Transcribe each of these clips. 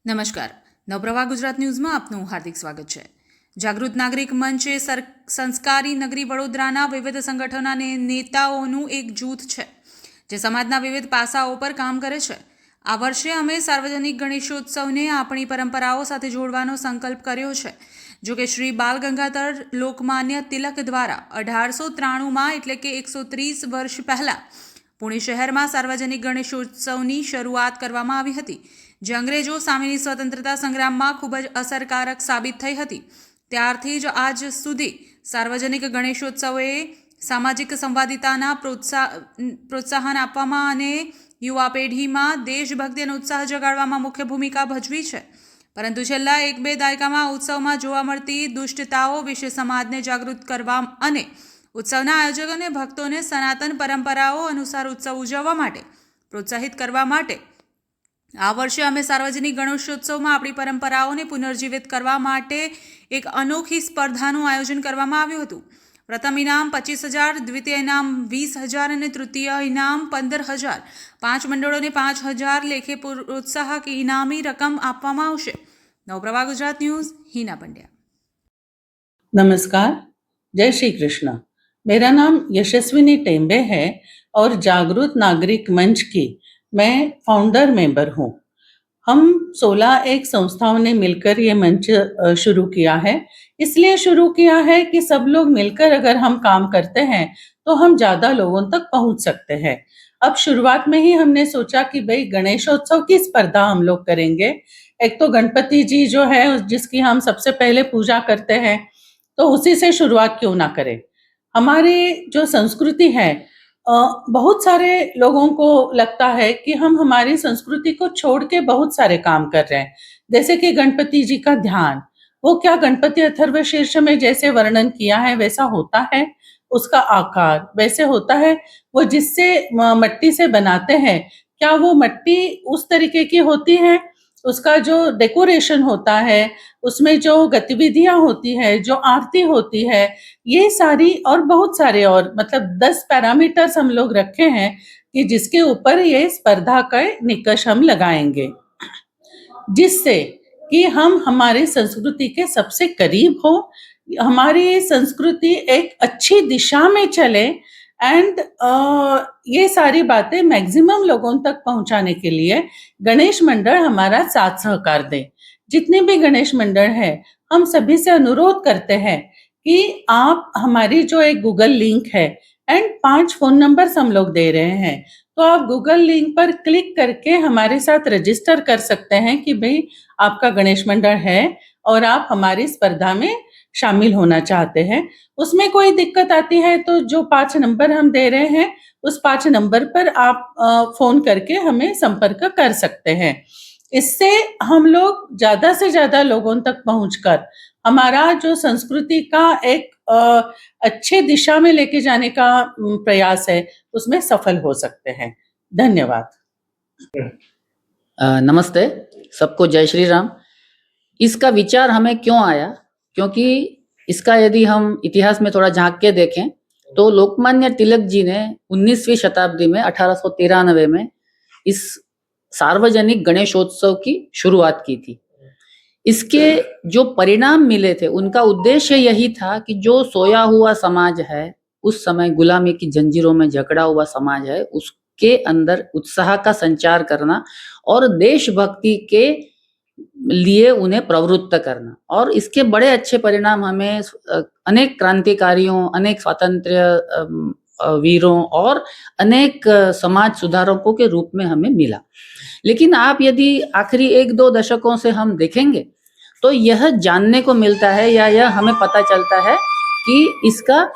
નમસ્કાર. નવપ્રવાહ ગુજરાત ન્યૂઝમાં આપનું હાર્દિક સ્વાગત છે. જાગૃત નાગરિક મંચે સંસ્કારી નગરી વડોદરાના વિવિધ સંગઠનોના નેતાઓનું એક જૂથ છે જે સમાજના વિવિધ પાસાઓ પર કામ કરે છે. આ વર્ષે અમે સાર્વજનિક ગણેશોત્સવને આપણી પરંપરાઓ સાથે જોડવાનો સંકલ્પ કર્યો છે. જો કે શ્રી બાલ ગંગાધર લોકમાન્ય તિલક દ્વારા 1893માં એટલે કે 130 વર્ષ પહેલાં પુણે શહેરમાં સાર્વજનિક ગણેશોત્સવની શરૂઆત કરવામાં આવી હતી, જે અંગ્રેજો સામેની સ્વતંત્રતા સંગ્રામમાં ખૂબ જ અસરકારક સાબિત થઈ હતી. ત્યારથી જ આજ સુધી સાર્વજનિક ગણેશોત્સવોએ સામાજિક સંવાદિતાના પ્રોત્સાહન આપવામાં અને યુવા પેઢીમાં દેશભક્તિ અને ઉત્સાહ જગાડવામાં મુખ્ય ભૂમિકા ભજવી છે. પરંતુ છેલ્લા 1-2 દાયકામાં ઉત્સવમાં જોવા મળતી દુષ્ટતાઓ વિશે સમાજને જાગૃત કરવા અને ઉત્સવના આયોજકો અને ભક્તોને સનાતન પરંપરાઓ અનુસાર ઉત્સવ ઉજવવા માટે પ્રોત્સાહિત કરવા માટે આ વર્ષે અમે સાર્વજનિક ગણેશોત્સવમાં આપણી પરંપરાઓને પુનર્જીવિત કરવા માટે એક અનોખી સ્પર્ધાનું આયોજન કરવામાં આવ્યું હતું. પ્રથમ ઇનામ 25,000, દ્વિતીય ઇનામ 20,000 અને તૃતીય ઇનામ 15,000. 5 મંડળોને 5,000 લેખે પ્રોત્સાહક ઇનામી રકમ આપવામાં આવશે. નવપ્રવાહ ગુજરાત ન્યૂઝ, હિના પંડ્યા. नमस्कार, जय श्री कृष्ण। मेरा नाम यशस्विनी टेम्बे है और जागरूक नागरिक मंच की मैं फाउंडर मेंबर हूँ। हम 16 एक संस्थाओं ने मिलकर ये मंच शुरू किया है। इसलिए शुरू किया है कि सब लोग मिलकर अगर हम काम करते हैं तो हम ज़्यादा लोगों तक पहुँच सकते हैं। अब शुरुआत में ही हमने सोचा कि भाई गणेशोत्सव की स्पर्धा हम लोग करेंगे। एक तो गणपति जी जो है जिसकी हम सबसे पहले पूजा करते हैं, तो उसी से शुरुआत क्यों ना करें। हमारी जो संस्कृति है, बहुत सारे लोगों को लगता है कि हम हमारी संस्कृति को छोड़ के बहुत सारे काम कर रहे हैं, जैसे कि गणपति जी का ध्यान, वो क्या गणपति अथर्वशीर्ष में जैसे वर्णन किया है वैसा होता है? उसका आकार वैसे होता है? वो जिससे मट्टी से बनाते हैं, क्या वो मट्टी उस तरीके की होती है? उसका जो डेकोरेशन होता है, उसमें जो गतिविधियां होती है, जो आरती होती है, ये सारी और बहुत सारे और मतलब 10 पैरामीटर्स हम लोग रखे हैं कि जिसके ऊपर ये स्पर्धा का निकष हम लगाएंगे, जिससे कि हम हमारी संस्कृति के सबसे करीब हो, हमारी संस्कृति एक अच्छी दिशा में चले एंड ये सारी बातें मैक्सिमम लोगों तक पहुंचाने के लिए गणेश मंडल हमारा साथ सहकार दे। जितने भी गणेश मंडल है, हम सभी से अनुरोध करते हैं कि आप हमारी जो एक गूगल लिंक है एंड 5 फोन नंबर्स हम लोग दे रहे हैं, तो आप गूगल लिंक पर क्लिक करके हमारे साथ रजिस्टर कर सकते हैं कि भाई आपका गणेश मंडल है और आप हमारी स्पर्धा में शामिल होना चाहते हैं। उसमें कोई दिक्कत आती है तो जो 5 नंबर हम दे रहे हैं, उस 5 नंबर पर आप फोन करके हमें संपर्क कर सकते हैं। इससे हम लोग ज़्यादा से ज़्यादा लोगों तक पहुंचकर हमारा जो संस्कृति का एक अच्छे दिशा में लेके जाने का प्रयास है, उसमें सफल हो सकते हैं। धन्यवाद। नमस्ते सबको, जय श्री राम। इसका विचार हमें क्यों आया? क्योंकि इसका यदि हम इतिहास में थोड़ा झांक के देखें तो लोकमान्य तिलक जी ने 19वीं शताब्दी में 1893 में इस सार्वजनिक गणेशोत्सव की शुरुआत की थी। इसके जो परिणाम मिले थे, उनका उद्देश्य यही था कि जो सोया हुआ समाज है, उस समय गुलामी की जंजीरों में जकड़ा हुआ समाज है, उसके अंदर उत्साह का संचार करना और देशभक्ति के लिए उन्हें प्रवृत्त करना। और इसके बड़े अच्छे परिणाम हमें अनेक क्रांतिकारियों, अनेक स्वातंत्र्य वीरों और अनेक समाज सुधारकों के रूप में हमें मिला। लेकिन आप यदि आखिरी 1-2 दशकों से हम देखेंगे तो यह जानने को मिलता है या यह हमें पता चलता है कि इसका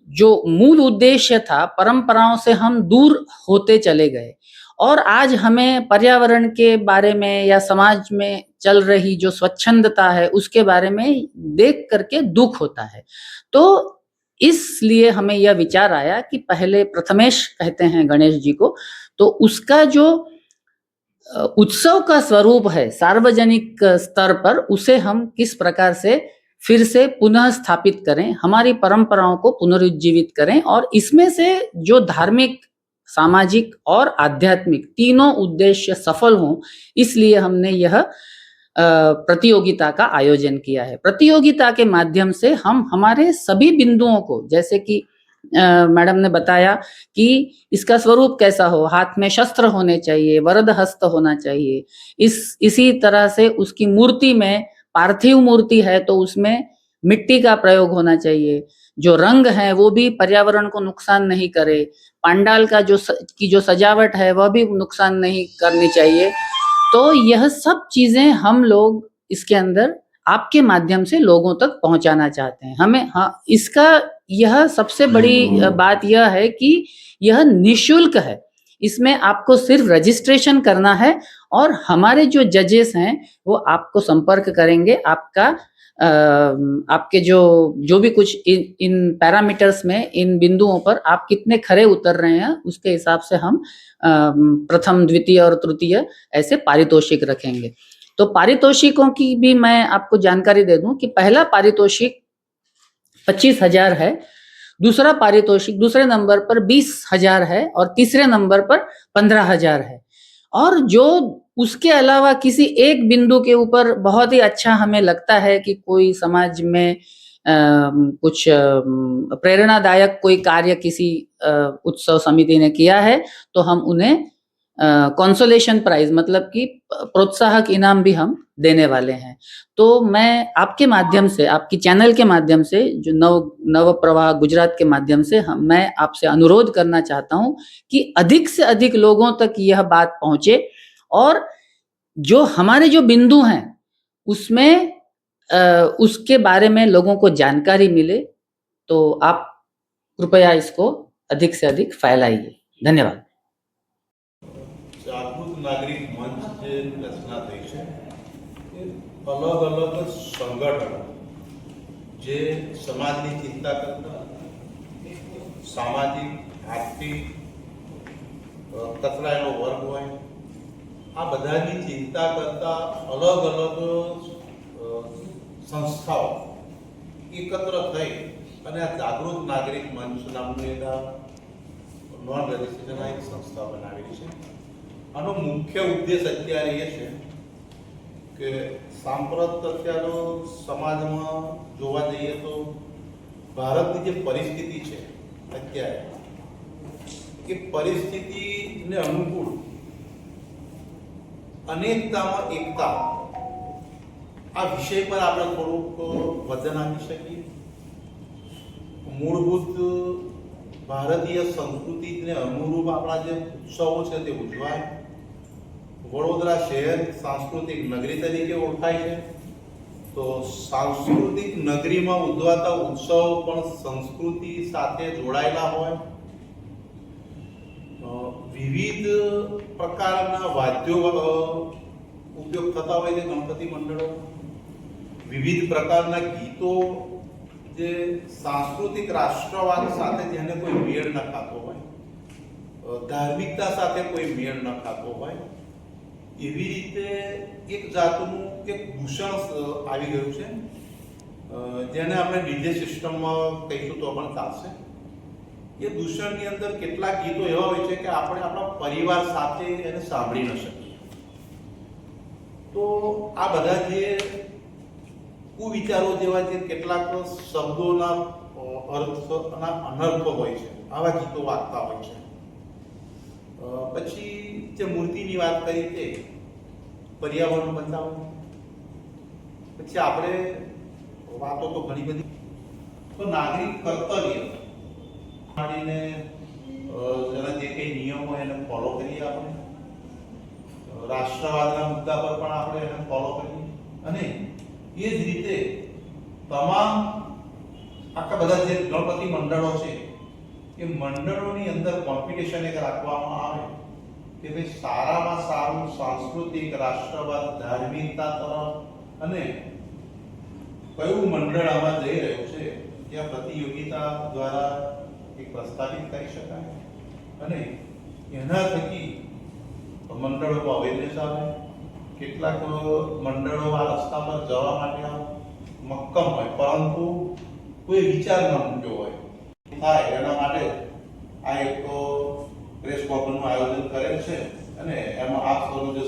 जो मूल उद्देश्य था, परंपराओं से हम दूर होते चले गए और आज हमें पर्यावरण के बारे में या समाज में चल रही जो स्वच्छंदता है उसके बारे में देख करके दुख होता है। तो इसलिए हमें यह विचार आया कि पहले प्रथमेश कहते हैं गणेश जी को, तो उसका जो उत्सव का स्वरूप है सार्वजनिक स्तर पर, उसे हम किस प्रकार से फिर से पुनः स्थापित करें, हमारी परंपराओं को पुनरुज्जीवित करें और इसमें से जो धार्मिक सामाजिक और आध्यात्मिक तीनों उद्देश्य सफल हों, इसलिए हमने यह प्रतियोगिता का आयोजन किया है। प्रतियोगिता के माध्यम से हम हमारे सभी बिंदुओं को, जैसे कि मैडम ने बताया कि इसका स्वरूप कैसा हो, हाथ में शस्त्र होने चाहिए, वरद हस्त होना चाहिए, इसी तरह से उसकी मूर्ति में, पार्थिव मूर्ति है तो उसमें मिट्टी का प्रयोग होना चाहिए, जो रंग है वो भी पर्यावरण को नुकसान नहीं करे, पंडाल का जो सजावट है वह भी नुकसान नहीं करनी चाहिए। तो यह सब चीजें हम लोग इसके अंदर आपके माध्यम से लोगों तक पहुंचाना चाहते हैं। हमें इसका यह सबसे बड़ी बात यह है कि यह निशुल्क है। इसमें आपको सिर्फ रजिस्ट्रेशन करना है और हमारे जो हैं वो आपको संपर्क करेंगे। आपके जो भी कुछ इन पैरामीटर्स में, इन बिंदुओं पर आप कितने खरे उतर रहे हैं उसके हिसाब से हम प्रथम, द्वितीय और तृतीय ऐसे पारितोषिक रखेंगे। तो पारितोषिकों की भी मैं आपको जानकारी दे दूं कि पहला पारितोषिक 25,000 है, दूसरा पारितोषिक दूसरे नंबर पर 20,000 है और तीसरे नंबर पर 15,000 है। और जो उसके अलावा किसी एक बिंदु के ऊपर बहुत ही अच्छा हमें लगता है कि कोई समाज में कुछ प्रेरणादायक कोई कार्य किसी उत्सव समिति ने किया है तो हम उन्हें कंसोलेशन प्राइज, मतलब कि प्रोत्साहक इनाम भी हम देने वाले हैं। तो मैं आपके माध्यम से, आपकी चैनल के माध्यम से, जो नव प्रवाह गुजरात के माध्यम से मैं आपसे अनुरोध करना चाहता हूं कि अधिक से अधिक लोगों तक यह बात पहुंचे और जो हमारे जो बिंदु हैं उसमें उसके बारे में लोगों को जानकारी मिले। तो आप कृपया इसको अधिक से अधिक फैलाइए। धन्यवाद। जागृत नागरिक मंच જે રચના થઈ છે એ અલગ અલગ સંગઠનો જે સમાજની ચિંતા કરતા, સામાજિક, આર્થિક કચરાયેલો વર્ગ હોય, આ બધાની ચિંતા કરતા અલગ અલગ સંસ્થાઓ એકત્ર થઈ અને આ જાગૃત નાગરિક મંચ નામની એક નોન રજિસ્ટ્રેશન એક સંસ્થા બનાવેલી છે। આનો મુખ્ય ઉદ્દેશ અત્યારે એ છે કે સાંપ્રત અત્યારે સમાજમાં જોવા જઈએ તો ભારતની જે પરિસ્થિતિ છે અત્યારે એ પરિસ્થિતિને અનુકૂળ અનેકતામાં એકતા આ વિષય પર આપણે થોડુંક વજન આપી શકીએ। મૂળભૂત ભારતીય સંસ્કૃતિને અનુરૂપ આપણા જે ઉત્સવો છે તે ઉજવાય। વડોદરા શહેર સાંસ્કૃતિક નગરી તરીકે ઓળખાય છે, તો સાંસ્કૃતિક નગરીમાં ઉજવાતા ઉત્સવ પણ સંસ્કૃતિ સાથે જોડાયેલા હોય। વિવિધ પ્રકારના વાદ્યો ઉપયોગ થતા હોય છે ગણપતિ મંડળો, વિવિધ પ્રકારના ગીતો જે સાંસ્કૃતિક રાષ્ટ્રવાદ સાથે જેને કોઈ મેળ ન ખાતો હોય, ધાર્મિકતા સાથે કોઈ મેળ ન ખાતો હોય, એવી રીતે એક જાતનું એક દૂષણ આવી ગયું છે જેને આપણે ડીજે સિસ્ટમમાં કહીશું તો પણ ચાલશે। એ દૂષણની અંદર કેટલાક ગીતો એવા હોય છે કે આપણે આપણા પરિવાર સાથે એને સાંભળી ન શકીએ। તો આ બધા જે કુવિચારો જેવા જે કેટલાક શબ્દોના અર્થના અનર્થ હોય છે આવા ગીતો વાગતા હોય છે। પછી જે મૂર્તિની વાત કરી તે પર્યાવરણ બચાવો, પછી આપણે વાતો તો ઘણી બધી, તો નાગરિક કર્તવ્ય માનીને જેના જે કંઈ નિયમો એને ફોલો કરીએ, આપણે રાષ્ટ્રવાદના મુદ્દા પર પણ આપણે એને ફોલો કરીએ અને એ જ રીતે તમામ આખા બધા જે ગણપતિ મંડળો છે એ મંડળોની અંદર કોમ્પિટિશન એક રાખવામાં આવે કે ભાઈ સારામાં સારું સાંસ્કૃતિક, રાષ્ટ્રવાદ, ધાર્મિકતા તરફ અને કયું મંડળ આમાં જઈ રહ્યું છે ત્યાં પ્રતિયોગિતા દ્વારા એક પ્રસ્થાપિત કરી શકાય અને એના થકી મંડળોમાં અવેરનેસ આવે। કેટલાક મંડળો આ રસ્તા પર જવા માટે મક્કમ હોય પરંતુ કોઈ વિચાર ન મૂક્યો હોય થાય, એના માટે આ એક પ્રેસ કાર્યક્રમોનું આયોજન કરેલ છે અને એમાં આપ સૌનો જે